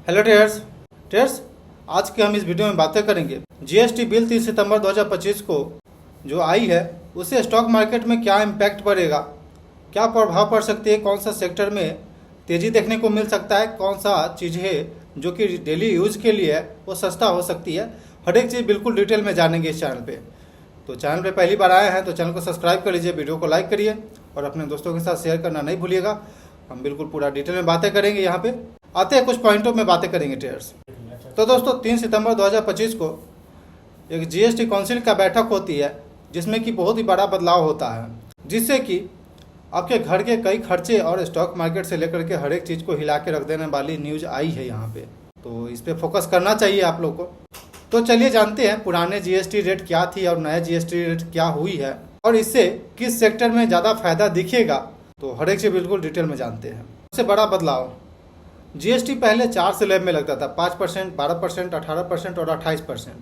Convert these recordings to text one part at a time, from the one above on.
Hello tears, आज के हम इस वीडियो में बातें करेंगे जीएसटी बिल 30 सितंबर 2025 को जो आई है उससे स्टॉक मार्केट में क्या इम्पैक्ट पड़ेगा, क्या प्रभाव पड़ सकती है, कौन सा सेक्टर में तेज़ी देखने को मिल सकता है, कौन सा चीज़ है जो कि डेली यूज के लिए है वो सस्ता हो सकती है। हर एक चीज़ बिल्कुल डिटेल में जानेंगे इस चैनल पे। तो चैनल पे पहली बार आए हैं तो चैनल को सब्सक्राइब कर लीजिए, वीडियो को लाइक करिए और अपने दोस्तों के साथ शेयर करना नहीं भूलिएगा। हम बिल्कुल पूरा डिटेल में बातें करेंगे। यहाँ पे आते हैं कुछ पॉइंटों में बातें करेंगे टेयर्स। तो दोस्तों 3 सितंबर 2025 को एक जीएसटी काउंसिल का बैठक होती है जिसमें कि बहुत ही बड़ा बदलाव होता है, जिससे कि आपके घर के कई खर्चे और स्टॉक मार्केट से लेकर के हर एक चीज़ को हिला के रख देने वाली न्यूज आई है यहाँ पे। तो इस पे फोकस करना चाहिए आप लोग को। तो चलिए जानते हैं पुराने जीएसटी रेट क्या थी और नया जीएसटी रेट क्या हुई है और इससे किस सेक्टर में ज़्यादा फायदा दिखेगा। तो हर एक चीज़ बिल्कुल डिटेल में जानते हैं। सबसे बड़ा बदलाव, जीएसटी पहले 4 स्लैब में लगता था, 5%, 12%, 18% और 28%,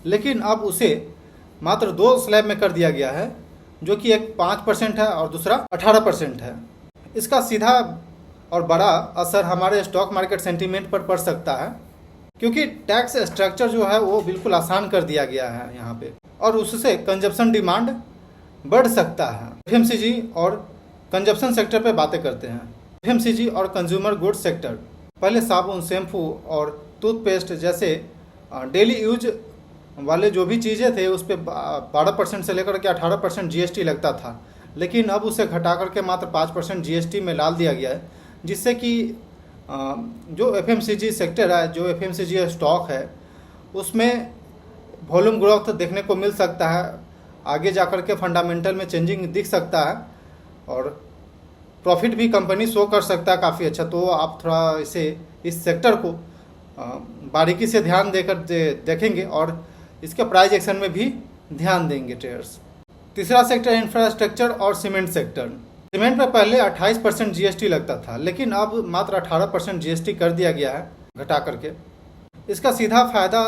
लेकिन अब उसे मात्र 2 स्लैब में कर दिया गया है, जो कि एक 5% है और दूसरा 18% है। इसका सीधा और बड़ा असर हमारे स्टॉक मार्केट सेंटीमेंट पर पड़ सकता है, क्योंकि टैक्स स्ट्रक्चर जो है वो बिल्कुल आसान कर दिया गया है यहाँ पे, और उससे कंजप्शन डिमांड बढ़ सकता है। एफएमसीजी और कंजप्शन सेक्टर पे बातें करते हैं। एफएमसीजी और कंज्यूमर गुड्स सेक्टर, पहले साबुन, शैम्पू और टूथपेस्ट जैसे डेली यूज वाले जो भी चीज़ें थे उस पर 12% से लेकर के 18% जीएसटी लगता था, लेकिन अब उसे घटा करके मात्र 5% जीएसटी में डाल दिया गया है, जिससे कि जो एफएमसीजी सेक्टर है, जो एफएमसीजी स्टॉक है, उसमें वॉल्यूम ग्रोथ देखने को मिल सकता है। आगे जाकर के फंडामेंटल में चेंजिंग दिख सकता है और प्रॉफिट भी कंपनी शो कर सकता है काफ़ी अच्छा। तो आप थोड़ा इस सेक्टर को बारीकी से ध्यान देकर देखेंगे और इसके प्राइस एक्शन में भी ध्यान देंगे ट्रेडर्स। तीसरा सेक्टर इंफ्रास्ट्रक्चर और सीमेंट सेक्टर। सीमेंट पर पहले 28% जीएसटी लगता था, लेकिन अब मात्र 18% जीएसटी कर दिया गया है घटा करके। इसका सीधा फायदा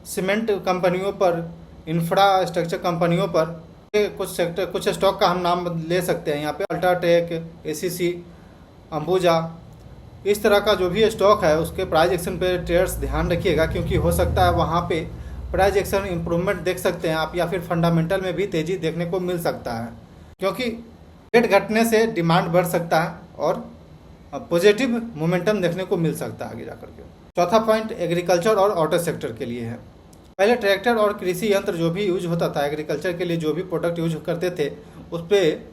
सीमेंट कंपनियों पर, इंफ्रास्ट्रक्चर कंपनियों पर, कुछ स्टॉक का हम नाम ले सकते हैं यहाँ पे, अल्ट्राटेक, एसीसी, अंबुजा, इस तरह का जो भी स्टॉक है उसके प्राइस एक्शन पे ट्रेडर्स ध्यान रखिएगा, क्योंकि हो सकता है वहाँ पे प्राइस एक्शन इम्प्रूवमेंट देख सकते हैं आप, या फिर फंडामेंटल में भी तेज़ी देखने को मिल सकता है, क्योंकि रेट घटने से डिमांड बढ़ सकता है और पॉजिटिव मोमेंटम देखने को मिल सकता है आगे जाकर के। चौथा पॉइंट एग्रीकल्चर और ऑटो सेक्टर के लिए है। पहले ट्रैक्टर और कृषि यंत्र जो भी यूज होता था, एग्रीकल्चर के लिए जो भी प्रोडक्ट यूज करते थे, उस पर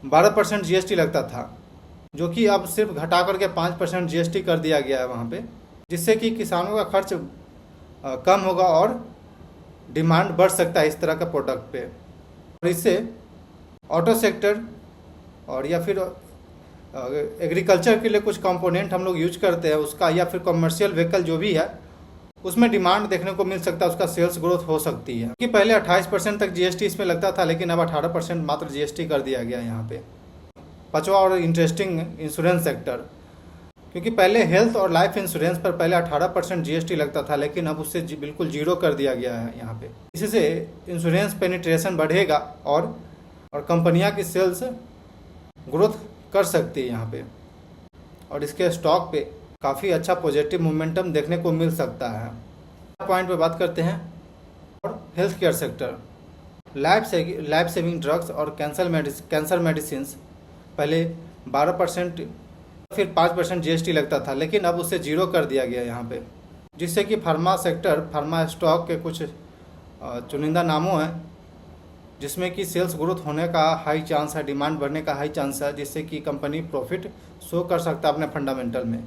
12% जीएसटी लगता था, जो कि अब सिर्फ घटा करके 5% जीएसटी कर दिया गया है वहाँ पे, जिससे कि किसानों का खर्च कम होगा और डिमांड बढ़ सकता है इस तरह का प्रोडक्ट पे। और इससे ऑटो सेक्टर और या फिर एग्रीकल्चर के लिए कुछ कंपोनेंट हम लोग यूज करते हैं उसका, या फिर कमर्शियल व्हीकल जो भी है उसमें डिमांड देखने को मिल सकता है, उसका सेल्स ग्रोथ हो सकती है। कि पहले 28% तक जीएसटी इसमें लगता था, लेकिन अब 18% मात्र जीएसटी कर दिया गया यहाँ पे। पांचवा और इंटरेस्टिंग, इंश्योरेंस सेक्टर, क्योंकि पहले हेल्थ और लाइफ इंश्योरेंस पर पहले 18% जीएसटी लगता था, लेकिन अब उससे बिल्कुल जीरो कर दिया गया है यहाँ पे। इससे इंश्योरेंस पेनिट्रेशन बढ़ेगा और कंपनियाँ की सेल्स ग्रोथ कर सकती है यहाँ पे, और इसके स्टॉक पे काफ़ी अच्छा पॉजिटिव मोमेंटम देखने को मिल सकता है। पॉइंट पे बात करते हैं और health care sector. Life saving drugs और कैंसर मेडिसिन पहले 12% फिर 5% जीएसटी लगता था, लेकिन अब उसे जीरो कर दिया गया यहाँ पे, जिससे कि फार्मा स्टॉक के कुछ चुनिंदा नामों हैं जिसमें कि सेल्स ग्रोथ होने का हाई चांस है, डिमांड बढ़ने का हाई चांस है, जिससे कि कंपनी प्रॉफिट शो कर सकता है अपने फंडामेंटल में।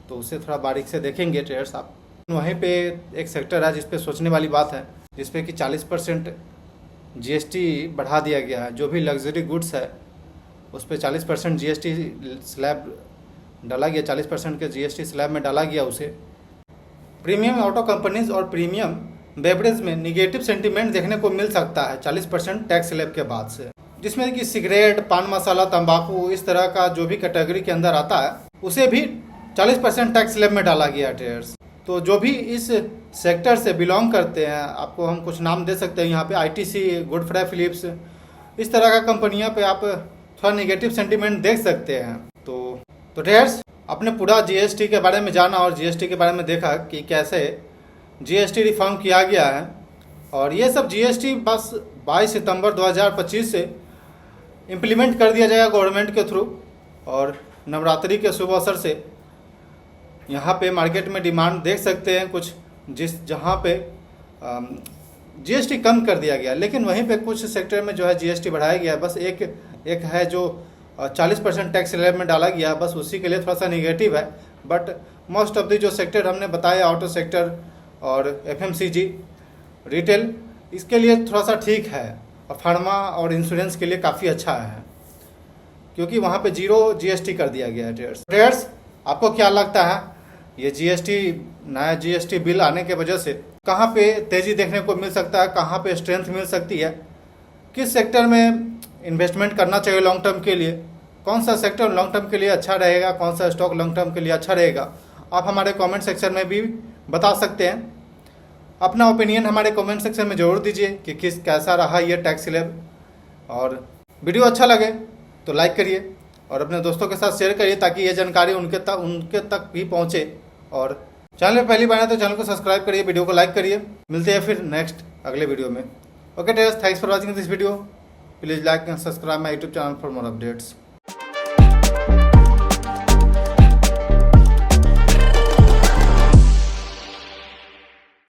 तो उसे थोड़ा बारीक से देखेंगे ट्रेडर्स आप। वहीं पे एक सेक्टर है जिस पे सोचने वाली बात है, जिस पे कि 40% जीएसटी बढ़ा दिया गया है। जो भी लग्जरी गुड्स है उस पे 40% जीएसटी स्लैब डाला गया, 40% के जीएसटी स्लैब में डाला गया उसे। प्रीमियम ऑटो कंपनीज और प्रीमियम बेवरेज में निगेटिव सेंटीमेंट देखने को मिल सकता है 40% टैक्स स्लैब के बाद से, जिसमें कि सिगरेट, पान मसाला, तंबाकू, इस तरह का जो भी कैटेगरी के अंदर आता है उसे भी 40% टैक्स स्लैब में डाला गया है ट्रेडर्स। तो जो भी इस सेक्टर से बिलोंग करते हैं, आपको हम कुछ नाम दे सकते हैं यहाँ पे, आईटीसी, गुड फ्राई फिलिप्स, इस तरह का कंपनियाँ पे आप थोड़ा निगेटिव सेंटीमेंट देख सकते हैं। तो ट्रेडर्स आपने पूरा जीएसटी के बारे में जाना और जीएसटी के बारे में देखा कि कैसे जीएसटी रिफॉर्म किया गया है। और ये सब जीएसटी बस 22 सितंबर 2025 से इम्प्लीमेंट कर दिया जाएगा गवर्नमेंट के थ्रू। और नवरात्रि के शुभ अवसर से यहाँ पे मार्केट में डिमांड देख सकते हैं कुछ जहाँ पे जीएसटी कम कर दिया गया, लेकिन वहीं पे कुछ सेक्टर में जो है जीएसटी बढ़ाया गया। बस एक है जो 40% टैक्स स्लैब में डाला गया, बस उसी के लिए थोड़ा सा निगेटिव है। बट मोस्ट ऑफ द जो सेक्टर हमने बताया, ऑटो सेक्टर और एफएमसीजी, रिटेल, इसके लिए थोड़ा सा ठीक है। और फार्मा और इंश्योरेंस के लिए काफ़ी अच्छा है, क्योंकि वहाँ पे 0 जीएसटी कर दिया गया है। ट्रेडर्स, आपको क्या लगता है ये नया जीएसटी बिल आने के वजह से कहाँ पे तेज़ी देखने को मिल सकता है, कहाँ पे स्ट्रेंथ मिल सकती है, किस सेक्टर में इन्वेस्टमेंट करना चाहिए लॉन्ग टर्म के लिए, कौन सा सेक्टर लॉन्ग टर्म के लिए अच्छा रहेगा, कौन सा स्टॉक लॉन्ग टर्म के लिए अच्छा रहेगा, आप हमारे कमेंट सेक्शन में भी बता सकते हैं। अपना ओपिनियन हमारे कमेंट सेक्शन में ज़रूर दीजिए कि कैसा रहा ये टैक्स स्लैब। और वीडियो अच्छा लगे तो लाइक करिए और अपने दोस्तों के साथ शेयर करिए, ताकि ये जानकारी उनके तक भी पहुँचे। और चैनल पर पहली बार है तो चैनल को सब्सक्राइब करिए, वीडियो को लाइक करिए। मिलते हैं फिर नेक्स्ट अगले वीडियो में। Okay traders, thanks for watching this video. Please like and subscribe my YouTube channel for more updates.